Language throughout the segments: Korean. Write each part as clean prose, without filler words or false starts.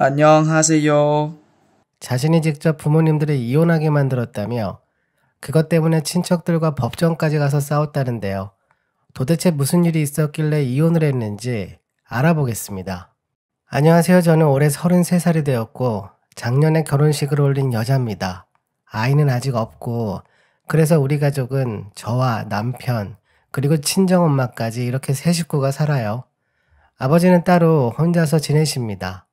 안녕하세요. 자신이 직접 부모님들을 이혼하게 만들었다며 그것 때문에 친척들과 법정까지 가서 싸웠다는데요. 도대체 무슨 일이 있었길래 이혼을 했는지 알아보겠습니다. 안녕하세요. 저는 올해 33살이 되었고 작년에 결혼식을 올린 여자입니다. 아이는 아직 없고 그래서 우리 가족은 저와 남편 그리고 친정엄마까지 이렇게 세 식구가 살아요. 아버지는 따로 혼자서 지내십니다.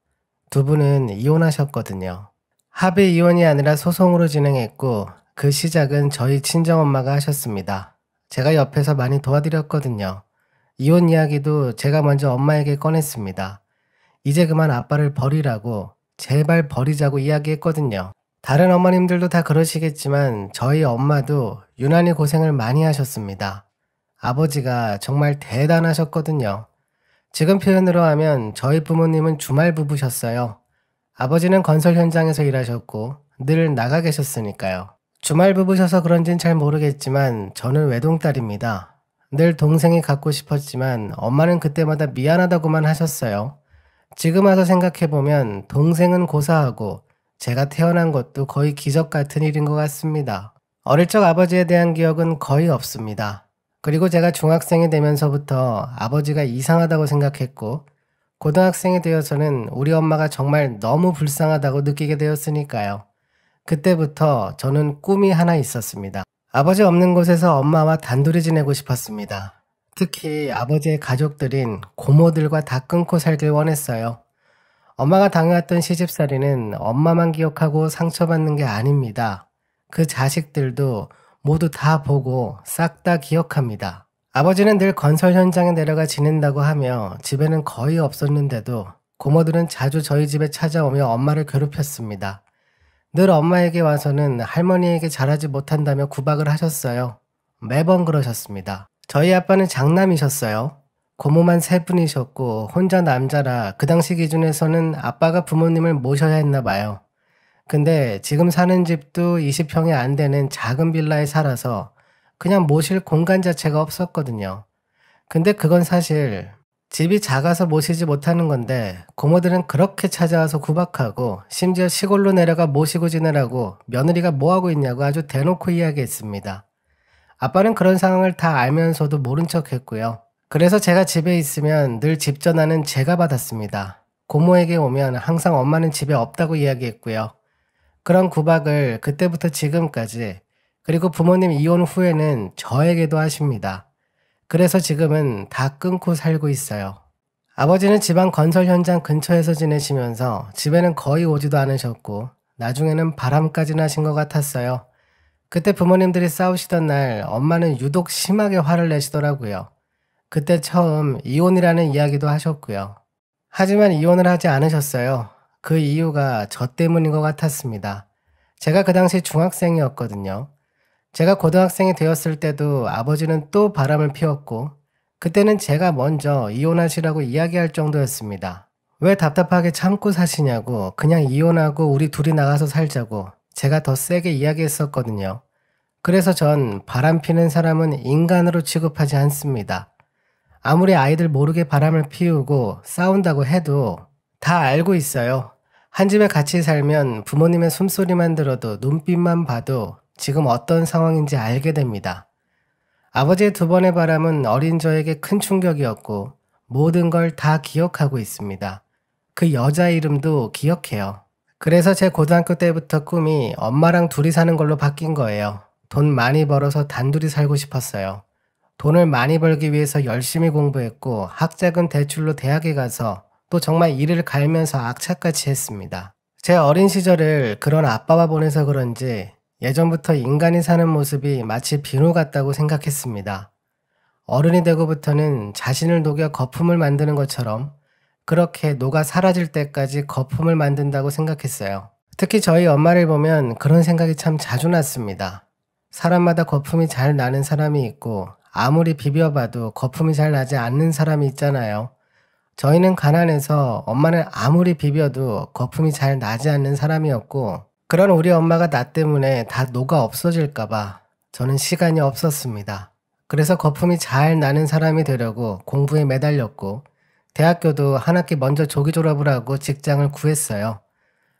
두 분은 이혼하셨거든요. 합의 이혼이 아니라 소송으로 진행했고 그 시작은 저희 친정엄마가 하셨습니다. 제가 옆에서 많이 도와드렸거든요. 이혼 이야기도 제가 먼저 엄마에게 꺼냈습니다. 이제 그만 아빠를 버리라고, 제발 버리자고 이야기했거든요. 다른 어머님들도 다 그러시겠지만 저희 엄마도 유난히 고생을 많이 하셨습니다. 아버지가 정말 대단하셨거든요. 지금 표현으로 하면 저희 부모님은 주말 부부셨어요. 아버지는 건설 현장에서 일하셨고 늘 나가 계셨으니까요. 주말 부부셔서 그런진 잘 모르겠지만 저는 외동딸입니다. 늘 동생이 갖고 싶었지만 엄마는 그때마다 미안하다고만 하셨어요. 지금 와서 생각해보면 동생은 고사하고 제가 태어난 것도 거의 기적 같은 일인 것 같습니다. 어릴 적 아버지에 대한 기억은 거의 없습니다. 그리고 제가 중학생이 되면서부터 아버지가 이상하다고 생각했고 고등학생이 되어서는 우리 엄마가 정말 너무 불쌍하다고 느끼게 되었으니까요. 그때부터 저는 꿈이 하나 있었습니다. 아버지 없는 곳에서 엄마와 단둘이 지내고 싶었습니다. 특히 아버지의 가족들인 고모들과 다 끊고 살길 원했어요. 엄마가 당해왔던 시집살이는 엄마만 기억하고 상처받는 게 아닙니다. 그 자식들도 모두 다 보고 싹 다 기억합니다. 아버지는 늘 건설 현장에 내려가 지낸다고 하며 집에는 거의 없었는데도 고모들은 자주 저희 집에 찾아오며 엄마를 괴롭혔습니다. 늘 엄마에게 와서는 할머니에게 잘하지 못한다며 구박을 하셨어요. 매번 그러셨습니다. 저희 아빠는 장남이셨어요. 고모만 3분이셨고 혼자 남자라 그 당시 기준에서는 아빠가 부모님을 모셔야 했나 봐요. 근데 지금 사는 집도 20평이 안 되는 작은 빌라에 살아서 그냥 모실 공간 자체가 없었거든요. 근데 그건 사실 집이 작아서 모시지 못하는 건데 고모들은 그렇게 찾아와서 구박하고 심지어 시골로 내려가 모시고 지내라고 며느리가 뭐하고 있냐고 아주 대놓고 이야기했습니다. 아빠는 그런 상황을 다 알면서도 모른 척 했고요. 그래서 제가 집에 있으면 늘 집 전화는 제가 받았습니다. 고모에게 오면 항상 엄마는 집에 없다고 이야기했고요. 그런 구박을 그때부터 지금까지 그리고 부모님 이혼 후에는 저에게도 하십니다. 그래서 지금은 다 끊고 살고 있어요. 아버지는 집안 건설 현장 근처에서 지내시면서 집에는 거의 오지도 않으셨고 나중에는 바람까지 나신 것 같았어요. 그때 부모님들이 싸우시던 날 엄마는 유독 심하게 화를 내시더라고요. 그때 처음 이혼이라는 이야기도 하셨고요. 하지만 이혼을 하지 않으셨어요. 그 이유가 저 때문인 것 같았습니다. 제가 그 당시 중학생이었거든요. 제가 고등학생이 되었을 때도 아버지는 또 바람을 피웠고 그때는 제가 먼저 이혼하시라고 이야기할 정도였습니다. 왜 답답하게 참고 사시냐고 그냥 이혼하고 우리 둘이 나가서 살자고 제가 더 세게 이야기했었거든요. 그래서 전 바람 피는 사람은 인간으로 취급하지 않습니다. 아무리 아이들 모르게 바람을 피우고 싸운다고 해도 다 알고 있어요. 한 집에 같이 살면 부모님의 숨소리만 들어도 눈빛만 봐도 지금 어떤 상황인지 알게 됩니다. 아버지의 2번의 바람은 어린 저에게 큰 충격이었고 모든 걸 다 기억하고 있습니다. 그 여자 이름도 기억해요. 그래서 제 고등학교 때부터 꿈이 엄마랑 둘이 사는 걸로 바뀐 거예요. 돈 많이 벌어서 단둘이 살고 싶었어요. 돈을 많이 벌기 위해서 열심히 공부했고 학자금 대출로 대학에 가서 또 정말 이를 갈면서 악착같이 했습니다. 제 어린 시절을 그런 아빠와 보내서 그런지 예전부터 인간이 사는 모습이 마치 비누 같다고 생각했습니다. 어른이 되고부터는 자신을 녹여 거품을 만드는 것처럼 그렇게 녹아 사라질 때까지 거품을 만든다고 생각했어요. 특히 저희 엄마를 보면 그런 생각이 참 자주 났습니다. 사람마다 거품이 잘 나는 사람이 있고 아무리 비벼봐도 거품이 잘 나지 않는 사람이 있잖아요. 저희는 가난해서 엄마는 아무리 비벼도 거품이 잘 나지 않는 사람이었고 그런 우리 엄마가 나 때문에 다 녹아 없어질까봐 저는 시간이 없었습니다. 그래서 거품이 잘 나는 사람이 되려고 공부에 매달렸고 대학교도 한 학기 먼저 조기 졸업을 하고 직장을 구했어요.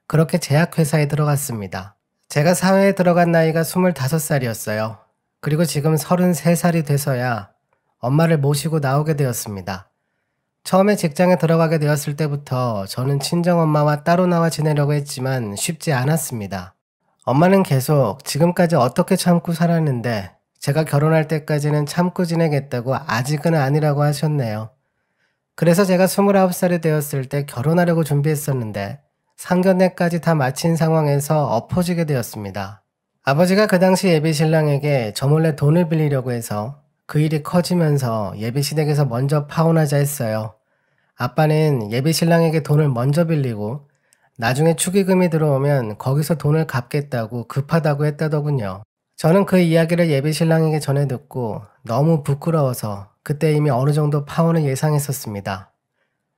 그렇게 제약회사에 들어갔습니다. 제가 사회에 들어간 나이가 25살이었어요. 그리고 지금 33살이 돼서야 엄마를 모시고 나오게 되었습니다. 처음에 직장에 들어가게 되었을 때부터 저는 친정엄마와 따로 나와 지내려고 했지만 쉽지 않았습니다. 엄마는 계속 지금까지 어떻게 참고 살았는데 제가 결혼할 때까지는 참고 지내겠다고 아직은 아니라고 하셨네요. 그래서 제가 29살이 되었을 때 결혼하려고 준비했었는데 상견례까지 다 마친 상황에서 엎어지게 되었습니다. 아버지가 그 당시 예비신랑에게 저 몰래 돈을 빌리려고 해서 그 일이 커지면서 예비시댁에서 먼저 파혼하자 했어요. 아빠는 예비신랑에게 돈을 먼저 빌리고 나중에 축의금이 들어오면 거기서 돈을 갚겠다고 급하다고 했다더군요. 저는 그 이야기를 예비신랑에게 전해 듣고 너무 부끄러워서 그때 이미 어느 정도 파혼을 예상했었습니다.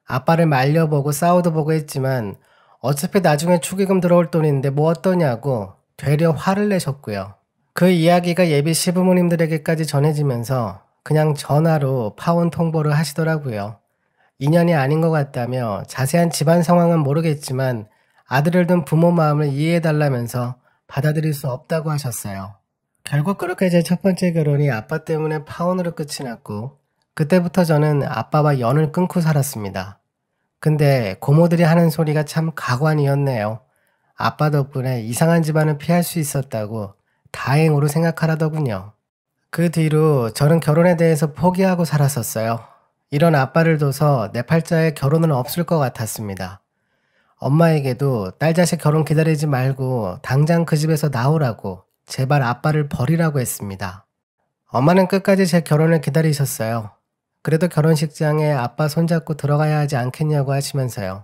아빠를 말려보고 싸워도 보고 했지만 어차피 나중에 축의금 들어올 돈인데 뭐 어떠냐고 되려 화를 내셨고요. 그 이야기가 예비 시부모님들에게까지 전해지면서 그냥 전화로 파혼 통보를 하시더라고요. 인연이 아닌 것 같다며 자세한 집안 상황은 모르겠지만 아들을 둔 부모 마음을 이해해달라면서 받아들일 수 없다고 하셨어요. 결국 그렇게 제 첫 번째 결혼이 아빠 때문에 파혼으로 끝이 났고 그때부터 저는 아빠와 연을 끊고 살았습니다. 근데 고모들이 하는 소리가 참 가관이었네요. 아빠 덕분에 이상한 집안을 피할 수 있었다고 다행으로 생각하라더군요. 그 뒤로 저는 결혼에 대해서 포기하고 살았었어요. 이런 아빠를 둬서 내 팔자에 결혼은 없을 것 같았습니다. 엄마에게도 딸 자식 결혼 기다리지 말고 당장 그 집에서 나오라고 제발 아빠를 버리라고 했습니다. 엄마는 끝까지 제 결혼을 기다리셨어요. 그래도 결혼식장에 아빠 손잡고 들어가야 하지 않겠냐고 하시면서요.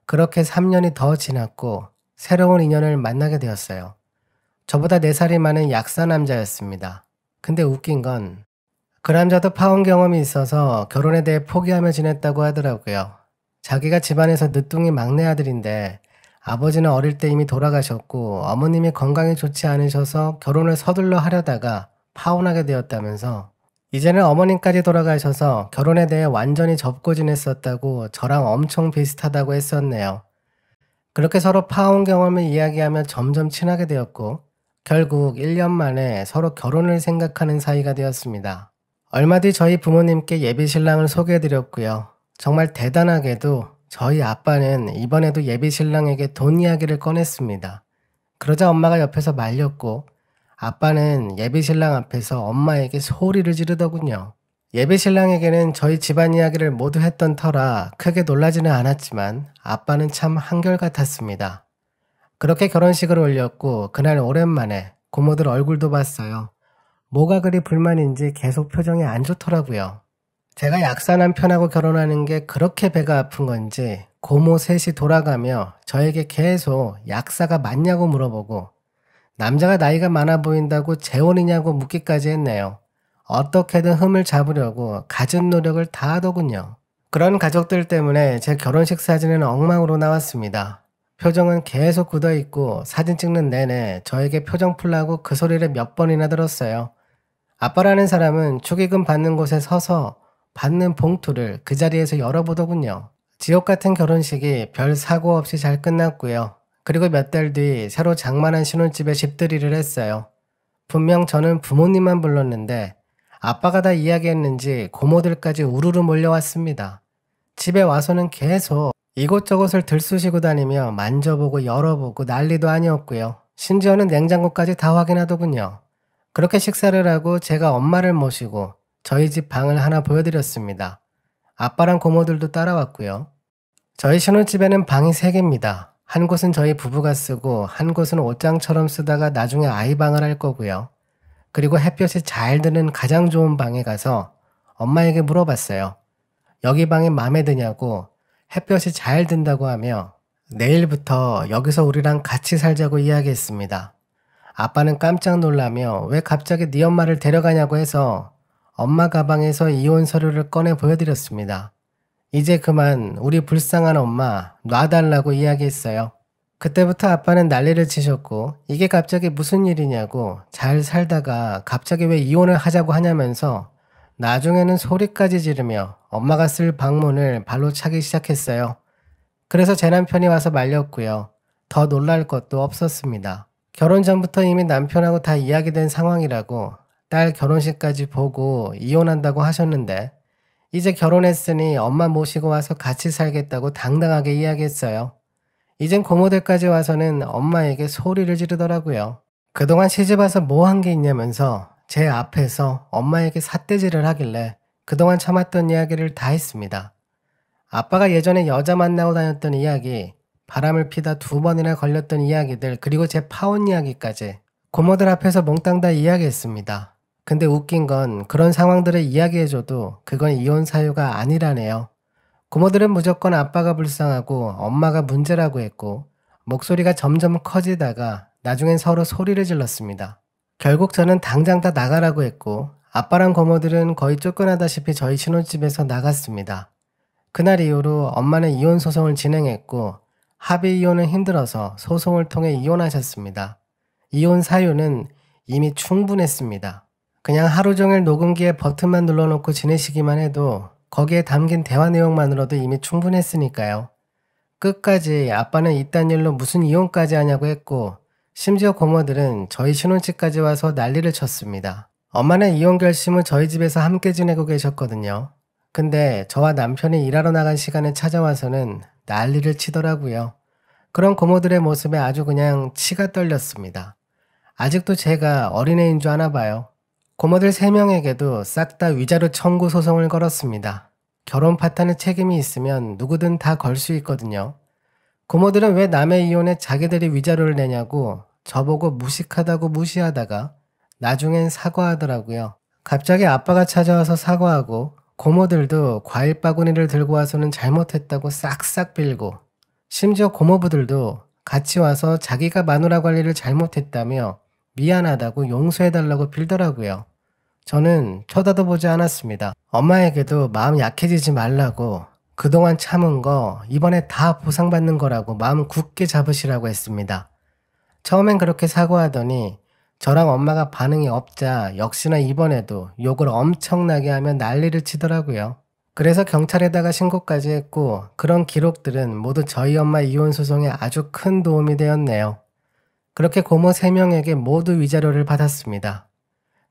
그렇게 3년이 더 지났고 새로운 인연을 만나게 되었어요. 저보다 4살이 많은 약사 남자였습니다. 근데 웃긴 건 그 남자도 파혼 경험이 있어서 결혼에 대해 포기하며 지냈다고 하더라고요. 자기가 집안에서 늦둥이 막내 아들인데 아버지는 어릴 때 이미 돌아가셨고 어머님이 건강이 좋지 않으셔서 결혼을 서둘러 하려다가 파혼하게 되었다면서 이제는 어머님까지 돌아가셔서 결혼에 대해 완전히 접고 지냈었다고 저랑 엄청 비슷하다고 했었네요. 그렇게 서로 파혼 경험을 이야기하며 점점 친하게 되었고 결국 1년 만에 서로 결혼을 생각하는 사이가 되었습니다. 얼마 뒤 저희 부모님께 예비신랑을 소개해드렸고요. 정말 대단하게도 저희 아빠는 이번에도 예비신랑에게 돈 이야기를 꺼냈습니다. 그러자 엄마가 옆에서 말렸고 아빠는 예비신랑 앞에서 엄마에게 소리를 지르더군요. 예비신랑에게는 저희 집안 이야기를 모두 했던 터라 크게 놀라지는 않았지만 아빠는 참 한결같았습니다. 그렇게 결혼식을 올렸고 그날 오랜만에 고모들 얼굴도 봤어요. 뭐가 그리 불만인지 계속 표정이 안 좋더라고요. 제가 약사 남편하고 결혼하는 게 그렇게 배가 아픈 건지 고모 셋이 돌아가며 저에게 계속 약사가 맞냐고 물어보고 남자가 나이가 많아 보인다고 재혼이냐고 묻기까지 했네요. 어떻게든 흠을 잡으려고 갖은 노력을 다 하더군요. 그런 가족들 때문에 제 결혼식 사진은 엉망으로 나왔습니다. 표정은 계속 굳어있고 사진 찍는 내내 저에게 표정 풀라고 그 소리를 몇 번이나 들었어요. 아빠라는 사람은 축의금 받는 곳에 서서 받는 봉투를 그 자리에서 열어보더군요. 지옥 같은 결혼식이 별 사고 없이 잘 끝났고요. 그리고 몇 달 뒤 새로 장만한 신혼집에 집들이를 했어요. 분명 저는 부모님만 불렀는데 아빠가 다 이야기했는지 고모들까지 우르르 몰려왔습니다. 집에 와서는 계속 이곳저곳을 들쑤시고 다니며 만져보고 열어보고 난리도 아니었고요. 심지어는 냉장고까지 다 확인하더군요. 그렇게 식사를 하고 제가 엄마를 모시고 저희 집 방을 하나 보여드렸습니다. 아빠랑 고모들도 따라왔고요. 저희 신혼집에는 방이 3개입니다. 한 곳은 저희 부부가 쓰고 한 곳은 옷장처럼 쓰다가 나중에 아이방을 할 거고요. 그리고 햇볕이 잘 드는 가장 좋은 방에 가서 엄마에게 물어봤어요. 여기 방이 마음에 드냐고 햇볕이 잘 든다고 하며 내일부터 여기서 우리랑 같이 살자고 이야기했습니다. 아빠는 깜짝 놀라며 왜 갑자기 네 엄마를 데려가냐고 해서 엄마 가방에서 이혼 서류를 꺼내 보여드렸습니다. 이제 그만 우리 불쌍한 엄마 놔달라고 이야기했어요. 그때부터 아빠는 난리를 치셨고 이게 갑자기 무슨 일이냐고 잘 살다가 갑자기 왜 이혼을 하자고 하냐면서 나중에는 소리까지 지르며 엄마가 쓸 방문을 발로 차기 시작했어요. 그래서 제 남편이 와서 말렸고요. 더 놀랄 것도 없었습니다. 결혼 전부터 이미 남편하고 다 이야기된 상황이라고 딸 결혼식까지 보고 이혼한다고 하셨는데 이제 결혼했으니 엄마 모시고 와서 같이 살겠다고 당당하게 이야기했어요. 이젠 고모들까지 와서는 엄마에게 소리를 지르더라고요. 그동안 시집와서 뭐 한 게 있냐면서 제 앞에서 엄마에게 삿대질을 하길래 그동안 참았던 이야기를 다 했습니다. 아빠가 예전에 여자 만나고 다녔던 이야기, 바람을 피다 2번이나 걸렸던 이야기들, 그리고 제 파혼 이야기까지 고모들 앞에서 몽땅 다 이야기했습니다. 근데 웃긴 건 그런 상황들을 이야기해줘도 그건 이혼 사유가 아니라네요. 고모들은 무조건 아빠가 불쌍하고 엄마가 문제라고 했고 목소리가 점점 커지다가 나중엔 서로 소리를 질렀습니다. 결국 저는 당장 다 나가라고 했고 아빠랑 고모들은 거의 쫓겨나다시피 저희 신혼집에서 나갔습니다. 그날 이후로 엄마는 이혼 소송을 진행했고 합의 이혼은 힘들어서 소송을 통해 이혼하셨습니다. 이혼 사유는 이미 충분했습니다. 그냥 하루 종일 녹음기에 버튼만 눌러놓고 지내시기만 해도 거기에 담긴 대화 내용만으로도 이미 충분했으니까요. 끝까지 아빠는 이딴 일로 무슨 이혼까지 하냐고 했고 심지어 고모들은 저희 신혼집까지 와서 난리를 쳤습니다. 엄마는 이혼 결심 후 저희 집에서 함께 지내고 계셨거든요. 근데 저와 남편이 일하러 나간 시간에 찾아와서는 난리를 치더라고요. 그런 고모들의 모습에 아주 그냥 치가 떨렸습니다. 아직도 제가 어린애인 줄 아나 봐요. 고모들 3명에게도 싹 다 위자료 청구 소송을 걸었습니다. 결혼 파탄의 책임이 있으면 누구든 다 걸 수 있거든요. 고모들은 왜 남의 이혼에 자기들이 위자료를 내냐고 저보고 무식하다고 무시하다가 나중엔 사과하더라고요. 갑자기 아빠가 찾아와서 사과하고 고모들도 과일 바구니를 들고 와서는 잘못했다고 싹싹 빌고 심지어 고모부들도 같이 와서 자기가 마누라 관리를 잘못했다며 미안하다고 용서해달라고 빌더라고요. 저는 쳐다도 보지 않았습니다. 엄마에게도 마음 약해지지 말라고 그동안 참은 거 이번에 다 보상받는 거라고 마음 굳게 잡으시라고 했습니다. 처음엔 그렇게 사과하더니 저랑 엄마가 반응이 없자 역시나 이번에도 욕을 엄청나게 하며 난리를 치더라고요. 그래서 경찰에다가 신고까지 했고 그런 기록들은 모두 저희 엄마 이혼 소송에 아주 큰 도움이 되었네요. 그렇게 고모 3명에게 모두 위자료를 받았습니다.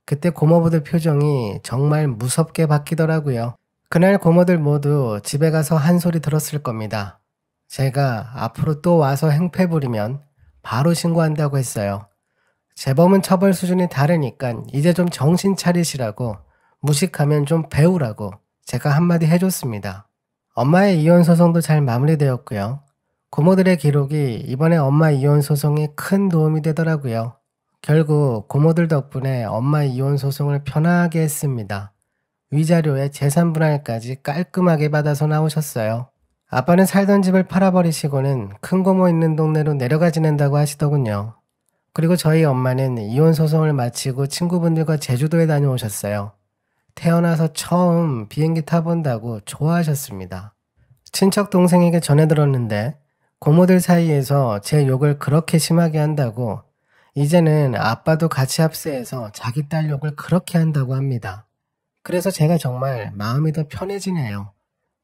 그때 고모부들 표정이 정말 무섭게 바뀌더라고요. 그날 고모들 모두 집에 가서 한 소리 들었을 겁니다. 제가 앞으로 또 와서 행패 부리면 바로 신고한다고 했어요. 재범은 처벌 수준이 다르니까 이제 좀 정신 차리시라고, 무식하면 좀 배우라고 제가 한마디 해줬습니다. 엄마의 이혼 소송도 잘 마무리되었고요. 고모들의 기록이 이번에 엄마 이혼 소송에 큰 도움이 되더라고요. 결국 고모들 덕분에 엄마 이혼 소송을 편하게 했습니다. 위자료에 재산 분할까지 깔끔하게 받아서 나오셨어요. 아빠는 살던 집을 팔아버리시고는 큰 고모 있는 동네로 내려가 지낸다고 하시더군요. 그리고 저희 엄마는 이혼 소송을 마치고 친구분들과 제주도에 다녀오셨어요. 태어나서 처음 비행기 타본다고 좋아하셨습니다. 친척 동생에게 전해 들었는데 고모들 사이에서 제 욕을 그렇게 심하게 한다고 이제는 아빠도 같이 합세해서 자기 딸 욕을 그렇게 한다고 합니다. 그래서 제가 정말 마음이 더 편해지네요.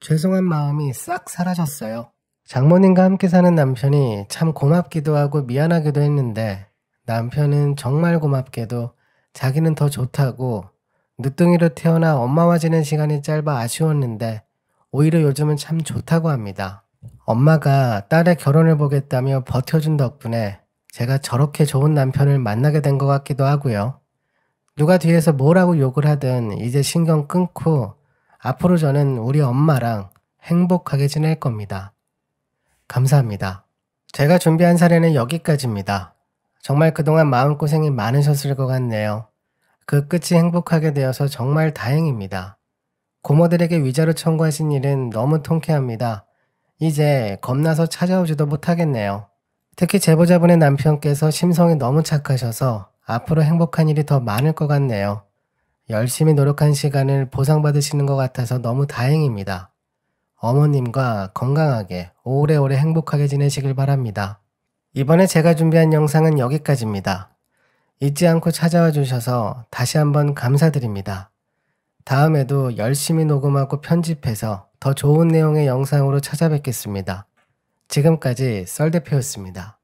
죄송한 마음이 싹 사라졌어요. 장모님과 함께 사는 남편이 참 고맙기도 하고 미안하기도 했는데 남편은 정말 고맙게도 자기는 더 좋다고 늦둥이로 태어나 엄마와 지낸 시간이 짧아 아쉬웠는데 오히려 요즘은 참 좋다고 합니다. 엄마가 딸의 결혼을 보겠다며 버텨준 덕분에 제가 저렇게 좋은 남편을 만나게 된 것 같기도 하고요. 누가 뒤에서 뭐라고 욕을 하든 이제 신경 끊고 앞으로 저는 우리 엄마랑 행복하게 지낼 겁니다. 감사합니다. 제가 준비한 사례는 여기까지입니다. 정말 그동안 마음고생이 많으셨을 것 같네요. 그 끝이 행복하게 되어서 정말 다행입니다. 고모들에게 위자료 청구하신 일은 너무 통쾌합니다. 이제 겁나서 찾아오지도 못하겠네요. 특히 제보자분의 남편께서 심성이 너무 착하셔서 앞으로 행복한 일이 더 많을 것 같네요. 열심히 노력한 시간을 보상받으시는 것 같아서 너무 다행입니다. 어머님과 건강하게 오래오래 행복하게 지내시길 바랍니다. 이번에 제가 준비한 영상은 여기까지입니다. 잊지 않고 찾아와 주셔서 다시 한번 감사드립니다. 다음에도 열심히 녹음하고 편집해서 더 좋은 내용의 영상으로 찾아뵙겠습니다. 지금까지 썰대표였습니다.